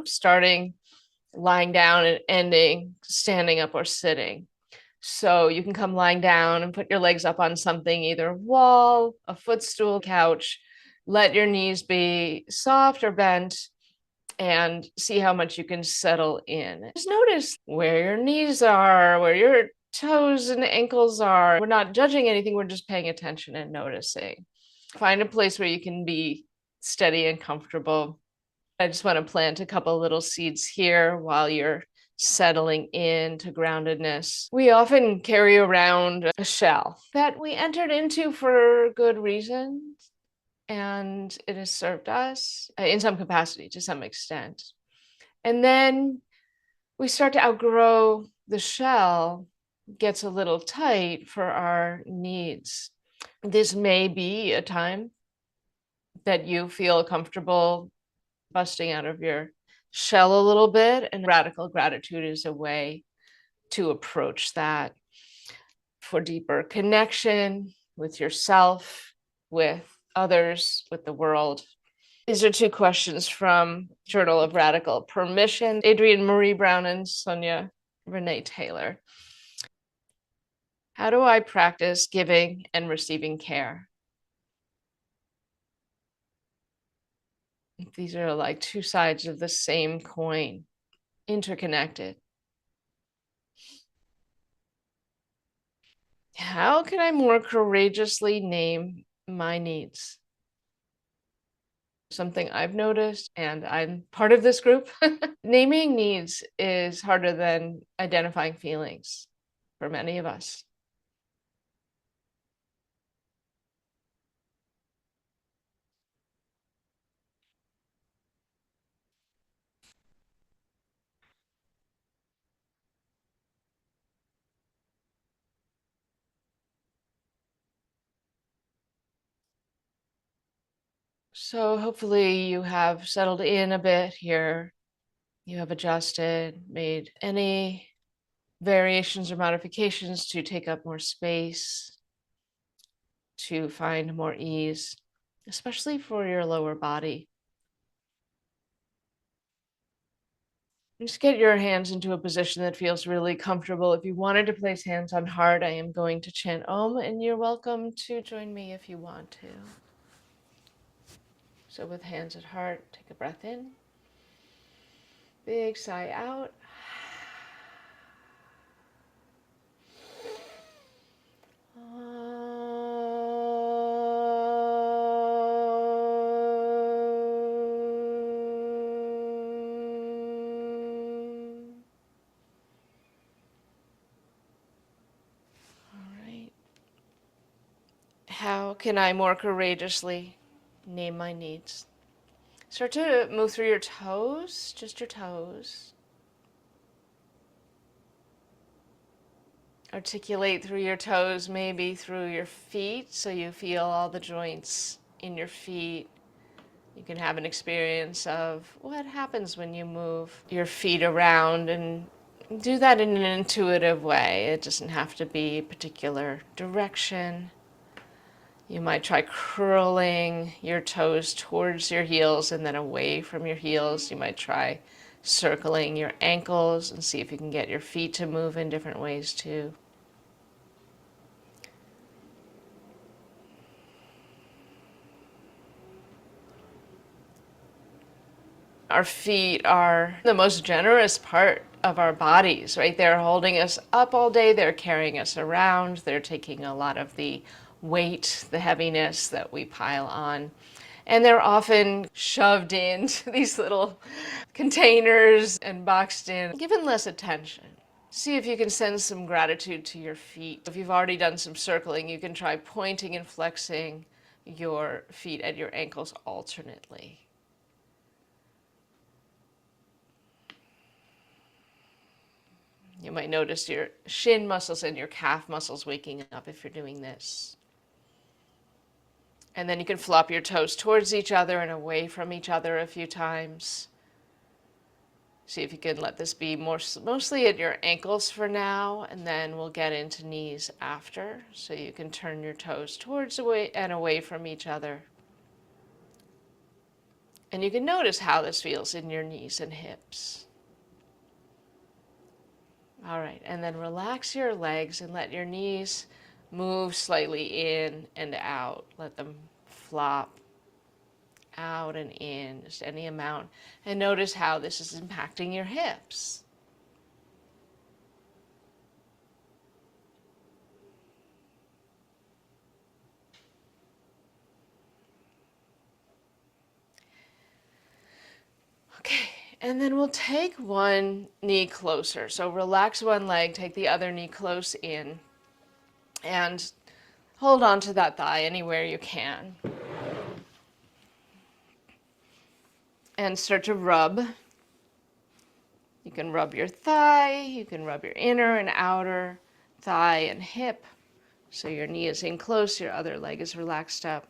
starting lying down and ending standing up or sitting. So you can come lying down and put your legs up on something, either a wall, a footstool, couch. Let your knees be soft or bent and see how much you can settle in. Just notice where your knees are, where your toes and ankles are. We're not judging anything, we're just paying attention and noticing. Find a place where you can be steady and comfortable. I just want to plant a couple little seeds here while you're settling into groundedness. We often carry around a shell that we entered into for good reasons, and it has served us in some capacity to some extent. And then we start to outgrow the shell, gets a little tight for our needs. This may be a time that you feel comfortable busting out of your shell a little bit, and radical gratitude is a way to approach that for deeper connection with yourself, with others, with the world. These are two questions from Journal of Radical Permission, Adrienne Maree Brown and Sonya Renee Taylor. How do I practice giving and receiving care? These are like two sides of the same coin, interconnected. How can I more courageously name my needs? Something I've noticed, and I'm part of this group, naming needs is harder than identifying feelings for many of us. So hopefully you have settled in a bit here. You have adjusted, made any variations or modifications to take up more space, to find more ease, especially for your lower body. Just get your hands into a position that feels really comfortable. If you wanted to place hands on heart, I am going to chant Om, and you're welcome to join me if you want to. So with hands at heart, take a breath in. Big sigh out. How can I more courageously name my needs? Start to move through your toes, just your toes. Articulate through your toes, maybe through your feet, so you feel all the joints in your feet. You can have an experience of what happens when you move your feet around, and do that in an intuitive way. It doesn't have to be a particular direction. You might try curling your toes towards your heels and then away from your heels. You might try circling your ankles and see if you can get your feet to move in different ways too. Our feet are the most generous part of our bodies, right? They're holding us up all day. They're carrying us around. They're taking a lot of the weight, the heaviness that we pile on. And they're often shoved into these little containers and boxed in, given less attention. See if you can send some gratitude to your feet. If you've already done some circling, you can try pointing and flexing your feet and your ankles alternately. You might notice your shin muscles and your calf muscles waking up if you're doing this. And then you can flop your toes towards each other and away from each other a few times. See if you can let this be mostly at your ankles for now, and then we'll get into knees after. So you can turn your toes towards away and away from each other. And you can notice how this feels in your knees and hips. All right, and then relax your legs and let your knees move slightly in and out. Let them flop out and in, just any amount. And notice how this is impacting your hips. Okay, and then we'll take one knee closer. So relax one leg, take the other knee close in, and hold on to that thigh anywhere you can. And start to rub. You can rub your thigh, you can rub your inner and outer thigh and hip. So your knee is in close, your other leg is relaxed up.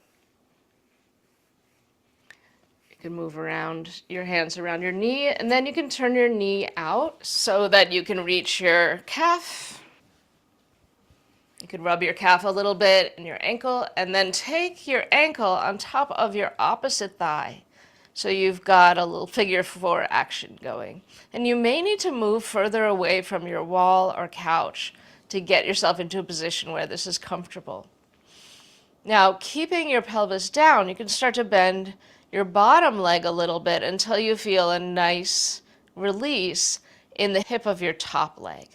You can move around your hands around your knee, and then you can turn your knee out so that you can reach your calf. You can rub your calf a little bit and your ankle, and then take your ankle on top of your opposite thigh. So you've got a little figure 4 action going. And you may need to move further away from your wall or couch to get yourself into a position where this is comfortable. Now, keeping your pelvis down, you can start to bend your bottom leg a little bit until you feel a nice release in the hip of your top leg.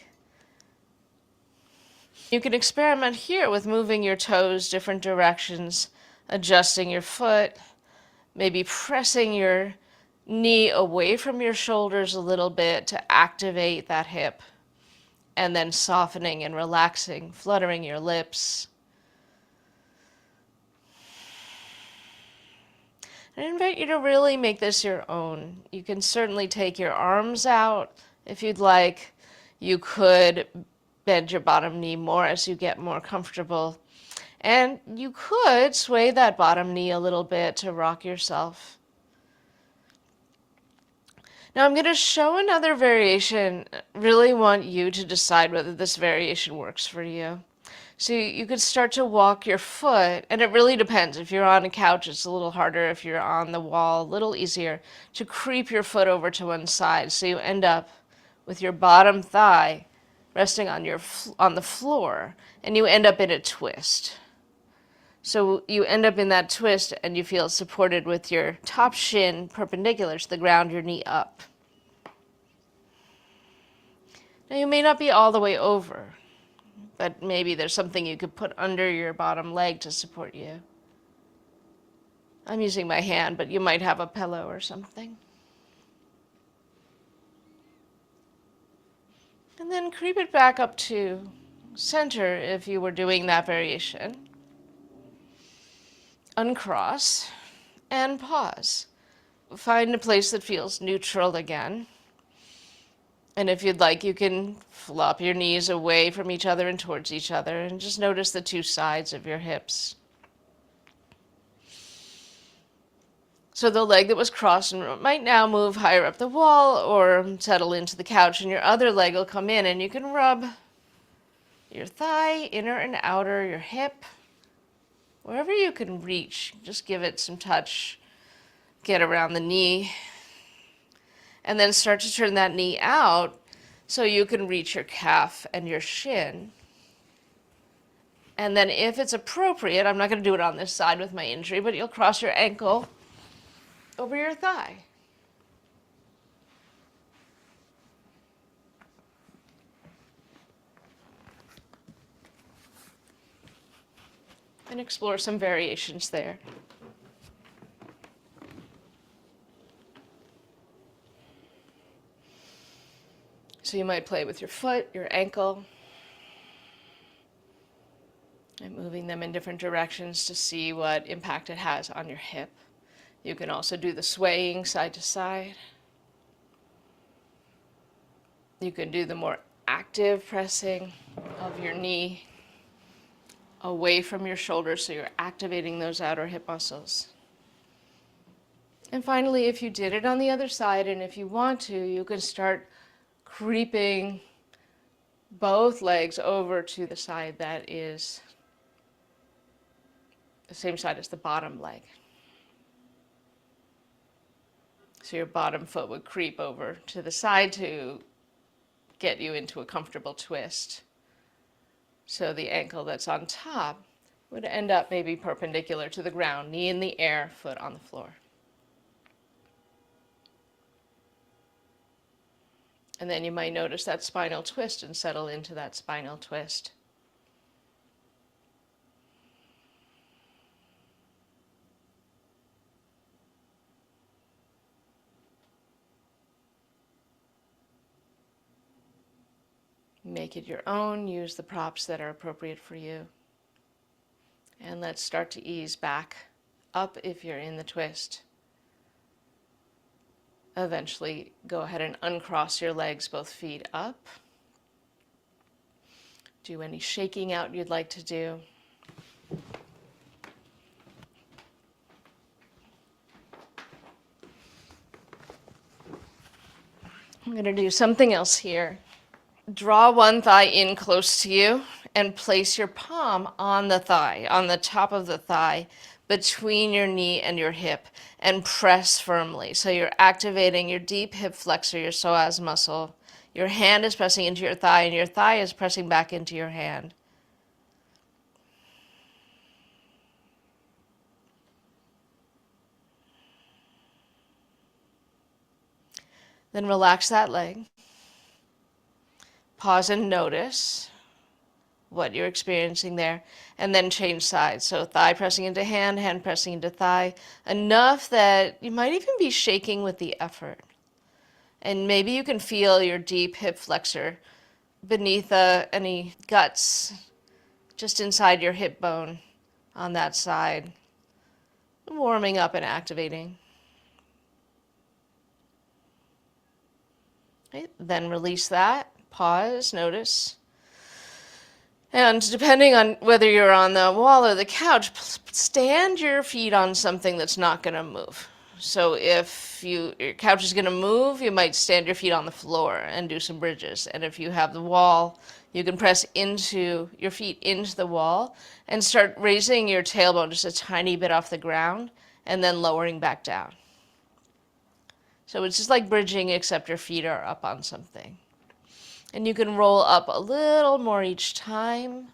You can experiment here with moving your toes different directions, adjusting your foot, maybe pressing your knee away from your shoulders a little bit to activate that hip, and then softening and relaxing, fluttering your lips. I invite you to really make this your own. You can certainly take your arms out if you'd like. You could bend your bottom knee more as you get more comfortable. And you could sway that bottom knee a little bit to rock yourself. Now I'm going to show another variation. Really want you to decide whether this variation works for you. So you could start to walk your foot, and it really depends. If you're on a couch, it's a little harder. If you're on the wall, a little easier to creep your foot over to one side. So you end up with your bottom thigh resting on the floor, and you end up in a twist. So you end up in that twist, and you feel supported with your top shin perpendicular to the ground, your knee up. Now you may not be all the way over, but maybe there's something you could put under your bottom leg to support you. I'm using my hand, but you might have a pillow or something. And then creep it back up to center if you were doing that variation. Uncross and pause. Find a place that feels neutral again. And if you'd like, you can flop your knees away from each other and towards each other, and just notice the two sides of your hips. So the leg that was crossed might now move higher up the wall or settle into the couch, and your other leg will come in, and you can rub your thigh, inner and outer, your hip, wherever you can reach. Just give it some touch, get around the knee, and then start to turn that knee out so you can reach your calf and your shin. And then if it's appropriate, I'm not going to do it on this side with my injury, but you'll cross your ankle over your thigh. And explore some variations there. So you might play with your foot, your ankle, and moving them in different directions to see what impact it has on your hip. You can also do the swaying side to side. You can do the more active pressing of your knee away from your shoulders, so you're activating those outer hip muscles. And finally, if you did it on the other side, and if you want to, you can start creeping both legs over to the side that is the same side as the bottom leg. So your bottom foot would creep over to the side to get you into a comfortable twist. So the ankle that's on top would end up maybe perpendicular to the ground, knee in the air, foot on the floor. And then you might notice that spinal twist and settle into that spinal twist. Make it your own, use the props that are appropriate for you. And let's start to ease back up if you're in the twist. Eventually, go ahead and uncross your legs, both feet up. Do any shaking out you'd like to do. I'm going to do something else here. Draw one thigh in close to you and place your palm on the thigh, on the top of the thigh, between your knee and your hip, and press firmly. So you're activating your deep hip flexor, your psoas muscle. Your hand is pressing into your thigh, and your thigh is pressing back into your hand. Then relax that leg. Pause and notice what you're experiencing there, and then change sides. So thigh pressing into hand, hand pressing into thigh, enough that you might even be shaking with the effort. And maybe you can feel your deep hip flexor beneath any guts, just inside your hip bone on that side, warming up and activating. Okay, then release that, pause, notice. And depending on whether you're on the wall or the couch, stand your feet on something that's not going to move. So if your couch is going to move, you might stand your feet on the floor and do some bridges. And if you have the wall, you can press into your feet into the wall and start raising your tailbone just a tiny bit off the ground and then lowering back down. So it's just like bridging, except your feet are up on something. And you can roll up a little more each time.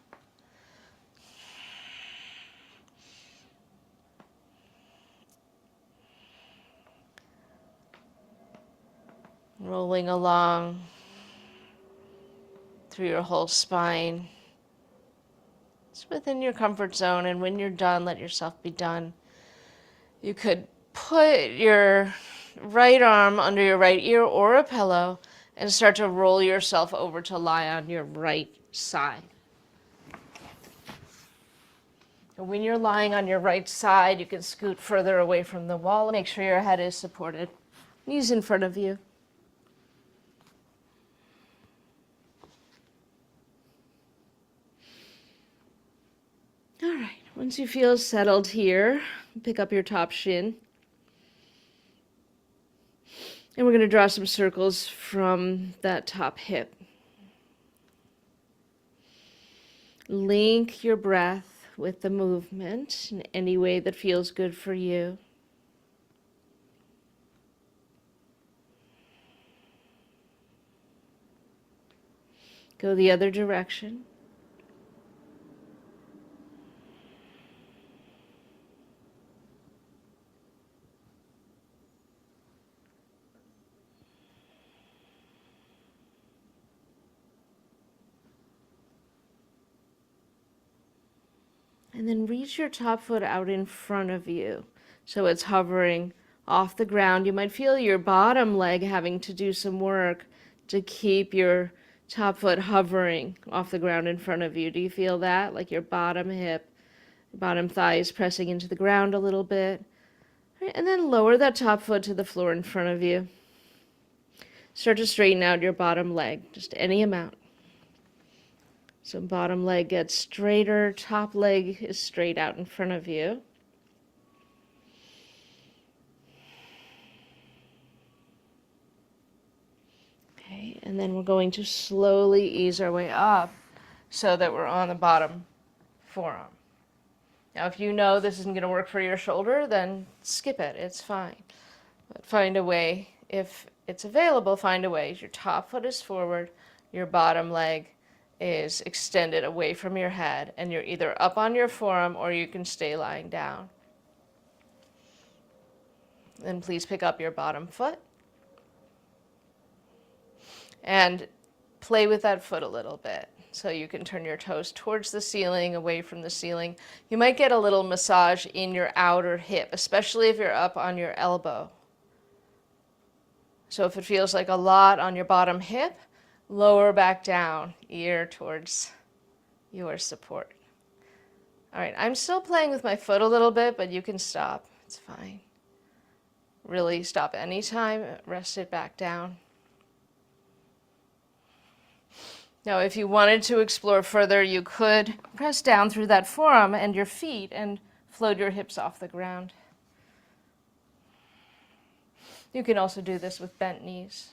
Rolling along through your whole spine. It's within your comfort zone, and when you're done, let yourself be done. You could put your right arm under your right ear or a pillow and start to roll yourself over to lie on your right side. And when you're lying on your right side, you can scoot further away from the wall. Make sure your head is supported. Knees in front of you. All right, once you feel settled here, pick up your top shin. And we're going to draw some circles from that top hip. Link your breath with the movement in any way that feels good for you. Go the other direction. And then reach your top foot out in front of you. So it's hovering off the ground. You might feel your bottom leg having to do some work to keep your top foot hovering off the ground in front of you. Do you feel that? Like your bottom hip, bottom thigh is pressing into the ground a little bit. And then lower that top foot to the floor in front of you. Start to straighten out your bottom leg, just any amount. So bottom leg gets straighter, top leg is straight out in front of you. Okay, and then we're going to slowly ease our way up so that we're on the bottom forearm. Now, if you know this isn't going to work for your shoulder, then skip it. It's fine. But find a way, if it's available, find a way. Your top foot is forward, your bottom leg is extended away from your head, and you're either up on your forearm or you can stay lying down. Then please pick up your bottom foot and play with that foot a little bit. So you can turn your toes towards the ceiling, away from the ceiling. You might get a little massage in your outer hip, especially if you're up on your elbow. So if it feels like a lot on your bottom hip, lower back down, ear towards your support. All right, I'm still playing with my foot a little bit, but you can stop. It's fine. Really stop anytime, rest it back down. Now, if you wanted to explore further, you could press down through that forearm and your feet and float your hips off the ground. You can also do this with bent knees.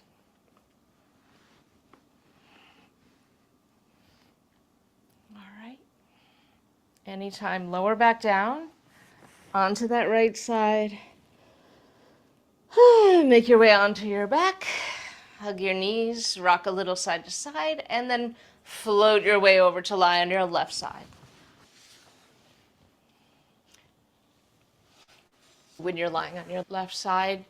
All right. Anytime, lower back down onto that right side. Make your way onto your back. Hug your knees, rock a little side to side, and then float your way over to lie on your left side. When you're lying on your left side,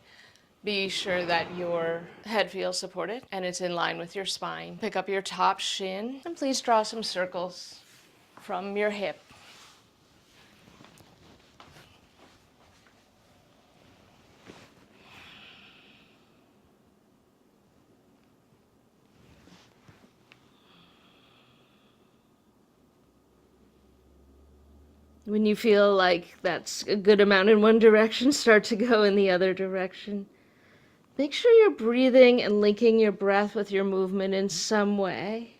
be sure that your head feels supported and it's in line with your spine. Pick up your top shin and please draw some circles from your hip. When you feel like that's a good amount in one direction, start to go in the other direction. Make sure you're breathing and linking your breath with your movement in some way.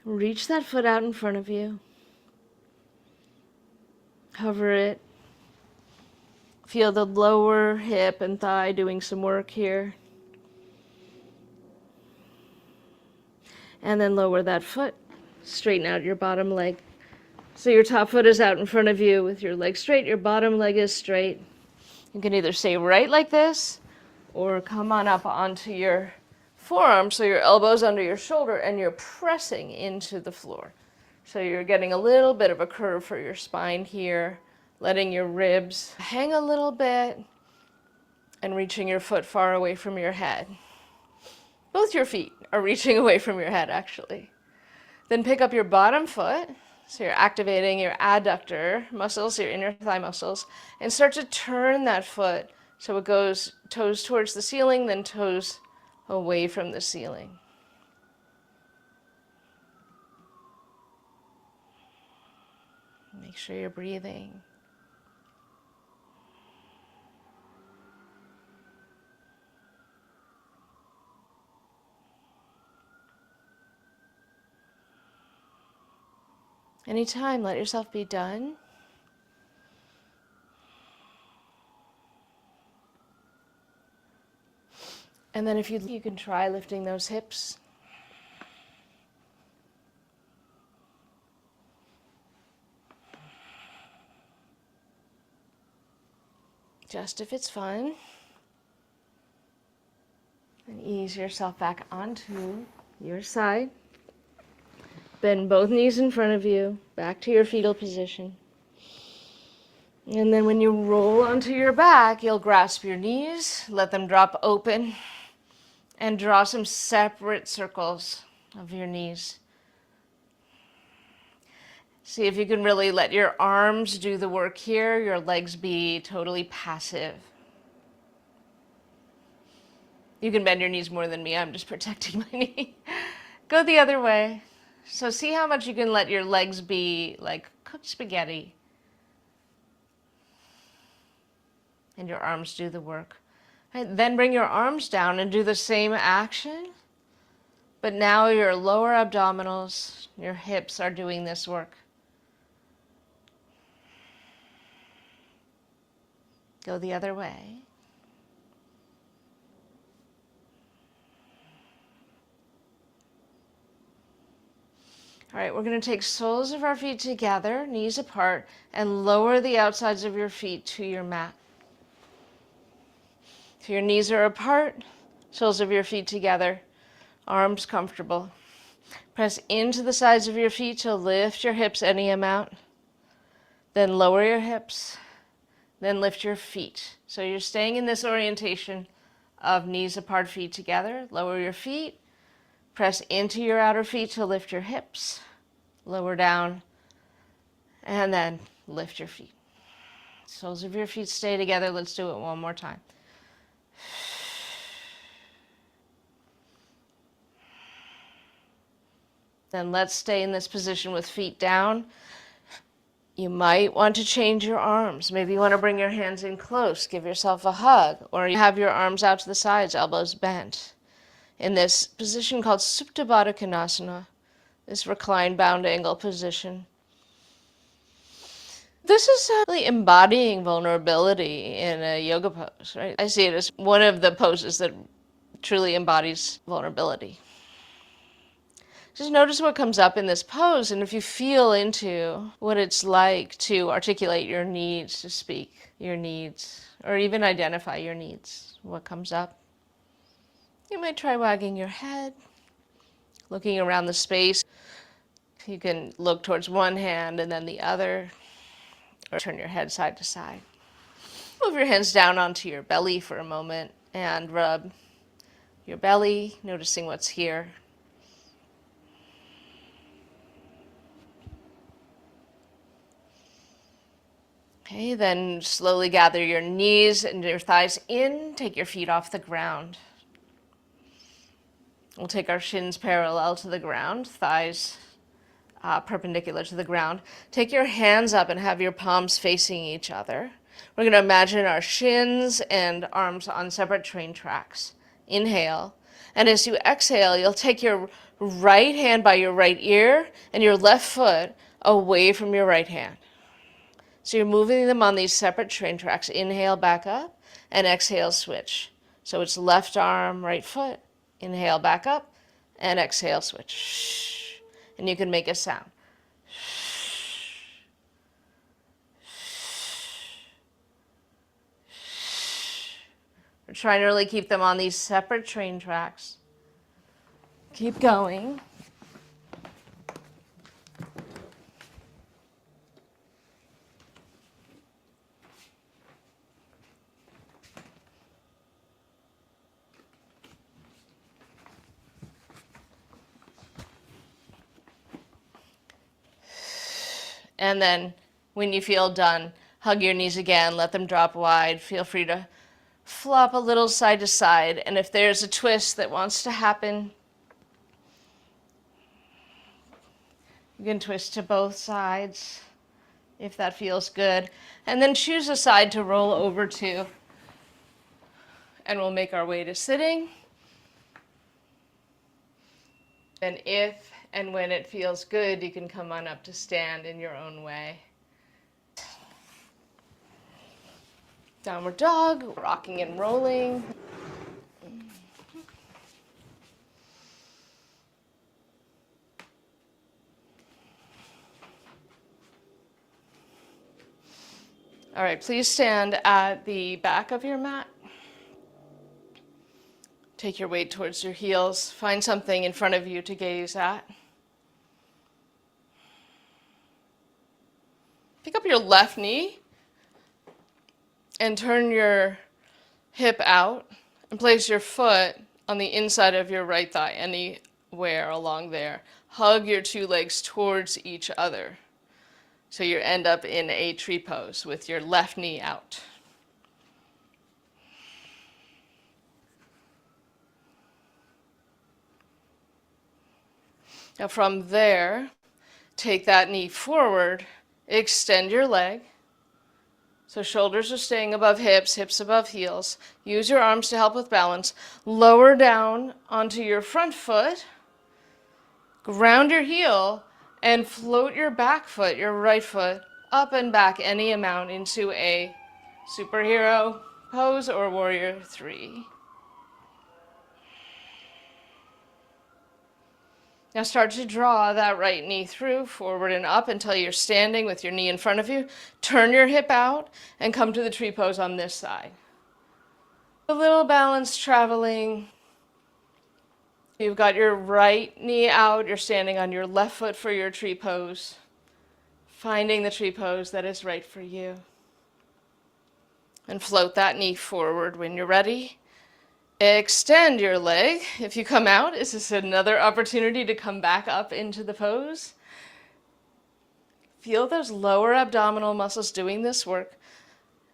Reach that foot out in front of you. Hover it. Feel the lower hip and thigh doing some work here. And then lower that foot. Straighten out your bottom leg. So your top foot is out in front of you with your leg straight. Your bottom leg is straight. You can either stay right like this or come on up onto your forearm so your elbow's under your shoulder and you're pressing into the floor. So you're getting a little bit of a curve for your spine here, letting your ribs hang a little bit and reaching your foot far away from your head. Both your feet are reaching away from your head, actually. Then pick up your bottom foot, so you're activating your adductor muscles, your inner thigh muscles, and start to turn that foot so it goes toes towards the ceiling, then toes away from the ceiling. Make sure you're breathing. Anytime, let yourself be done. And then if you can try lifting those hips. Just if it's fun. And ease yourself back onto your side. Bend both knees in front of you, back to your fetal position. And then when you roll onto your back, you'll grasp your knees, let them drop open, and draw some separate circles of your knees. See if you can really let your arms do the work here, your legs be totally passive. You can bend your knees more than me, I'm just protecting my knee. Go the other way. So see how much you can let your legs be like cooked spaghetti. And your arms do the work. Right, then bring your arms down and do the same action. But now your lower abdominals, your hips are doing this work. Go the other way. All right, we're going to take soles of our feet together, knees apart, and lower the outsides of your feet to your mat. If your knees are apart, soles of your feet together, arms comfortable. Press into the sides of your feet to lift your hips any amount. Then lower your hips, then lift your feet. So you're staying in this orientation of knees apart, feet together. Lower your feet, press into your outer feet to lift your hips. Lower down, and then lift your feet. Soles of your feet stay together. Let's do it one more time. Then let's stay in this position with feet down. You might want to change your arms. Maybe you want to bring your hands in close, give yourself a hug, or you have your arms out to the sides, elbows bent. In this position called Supta Baddha Konasana, this reclined bound angle position. This is really embodying vulnerability in a yoga pose, right? I see it as one of the poses that truly embodies vulnerability. Just notice what comes up in this pose, and if you feel into what it's like to articulate your needs, to speak your needs, or even identify your needs, what comes up. You might try wagging your head, looking around the space. You can look towards one hand and then the other, or turn your head side to side. Move your hands down onto your belly for a moment and rub your belly, noticing what's here. Okay, then slowly gather your knees and your thighs in. Take your feet off the ground. We'll take our shins parallel to the ground, thighs perpendicular to the ground. Take your hands up and have your palms facing each other. We're going to imagine our shins and arms on separate train tracks. Inhale. And as you exhale, you'll take your right hand by your right ear and your left foot away from your right hand. So you're moving them on these separate train tracks. Inhale, back up, and exhale, switch. So it's left arm, right foot. Inhale, back up, and exhale, switch. And you can make a sound. We're trying to really keep them on these separate train tracks. Keep going. And then when you feel done, hug your knees again, let them drop wide. Feel free to flop a little side to side. And if there's a twist that wants to happen, you can twist to both sides if that feels good. And then choose a side to roll over to. And we'll make our way to sitting. And if and when it feels good, you can come on up to stand in your own way. Downward dog, rocking and rolling. All right, please stand at the back of your mat. Take your weight towards your heels. Find something in front of you to gaze at. Pick up your left knee and turn your hip out and place your foot on the inside of your right thigh, anywhere along there. Hug your two legs towards each other. So you end up in a tree pose with your left knee out. Now from there, take that knee forward, extend your leg. So shoulders are staying above hips, hips above heels. Use your arms to help with balance. Lower down onto your front foot. Ground your heel and float your back foot, your right foot, up and back any amount into a superhero pose or warrior three. Now start to draw that right knee through, forward and up until you're standing with your knee in front of you. Turn your hip out and come to the tree pose on this side. A little balance traveling. You've got your right knee out. You're standing on your left foot for your tree pose. Finding the tree pose that is right for you. And float that knee forward when you're ready. Extend your leg. If you come out, is this another opportunity to come back up into the pose? Feel those lower abdominal muscles doing this work.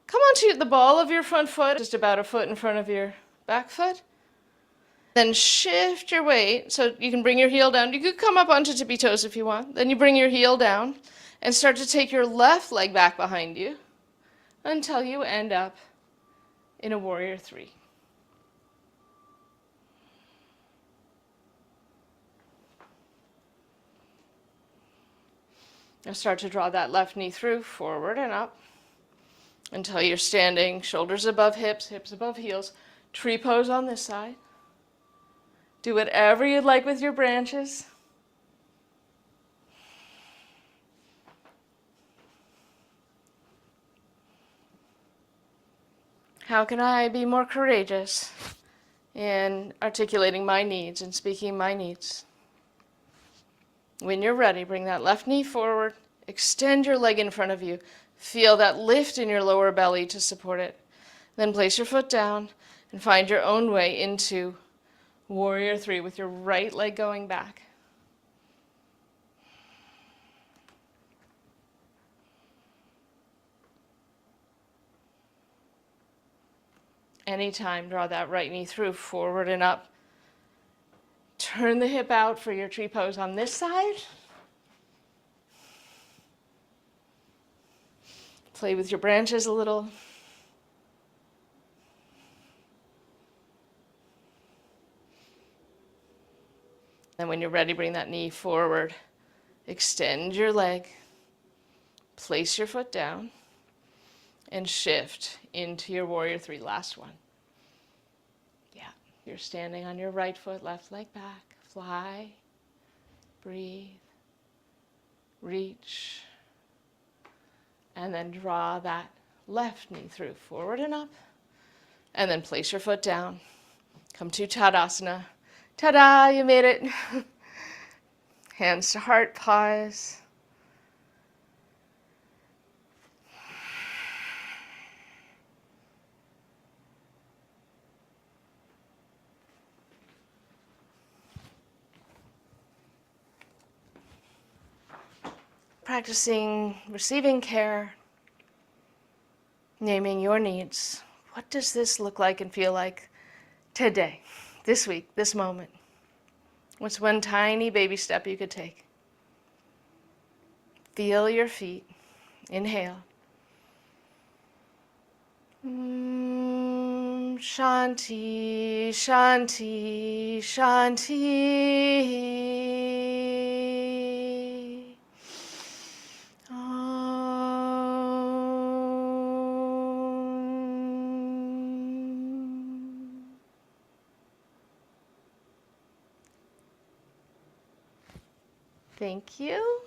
Come onto the ball of your front foot, just about a foot in front of your back foot. Then shift your weight so you can bring your heel down. You could come up onto tippy toes if you want. Then you bring your heel down and start to take your left leg back behind you until you end up in a warrior three. Now start to draw that left knee through, forward and up, until you're standing shoulders above hips, hips above heels. Tree pose on this side. Do whatever you'd like with your branches. How can I be more courageous in articulating my needs and speaking my needs? When you're ready, bring that left knee forward, extend your leg in front of you. Feel that lift in your lower belly to support it. Then place your foot down and find your own way into warrior three with your right leg going back. Anytime, draw that right knee through, forward and up. Turn the hip out for your tree pose on this side. Play with your branches a little. And when you're ready, bring that knee forward. Extend your leg. Place your foot down. And shift into your warrior three. Last one. Yeah, you're standing on your right foot, left leg back. Fly. Breathe. Reach. And then draw that left knee through, forward and up. And then place your foot down. Come to Tadasana. Ta-da, you made it. Hands to heart, pause. Practicing receiving care, naming your needs. What does this look like and feel like today, this week, this moment? What's one tiny baby step you could take? Feel your feet. Inhale. Shanti, Shanti, Shanti. Thank you.